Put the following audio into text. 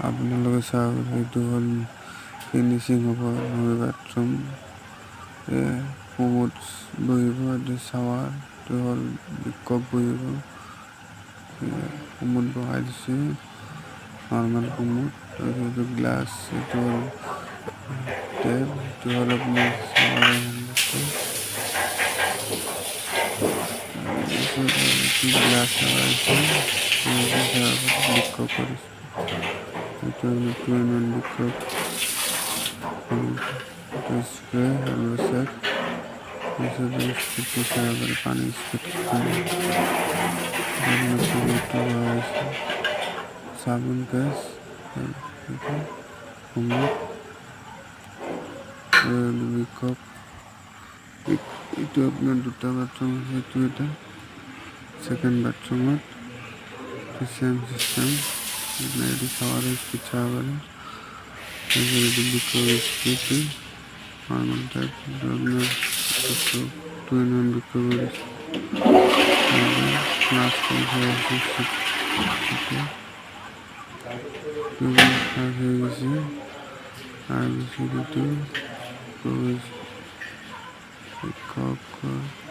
আপোনালোকে চাওক এইটো হ'ল ফিনিচিং হ'ব মোৰ বাথৰুম কোমোড বহিব এইটো চাৱাৰ এইটো হ'ল বিকপ বহিব কোমোড বহাই দিছে নৰ্মেল কোমোড এইটো গ্লাছ এইটো হ'ল টেপ এইটো হ'ল আপোনাৰ চাৱাৰৰ গ্লাছ লগাইছে বিকপ কৰিছে itu tuan buka terus spray rusak terus itu saya berpanik seperti dan masih itu sabun gas itu kumut bikop itu আপনার দুটা বাথরুম itu এটা সেকেন্ড বাথরুমত same system Lady shower is pichawal. This is the big normal type. Two in one recovery. Last one here is okay. Two have here is I will see the two. Goes the cock.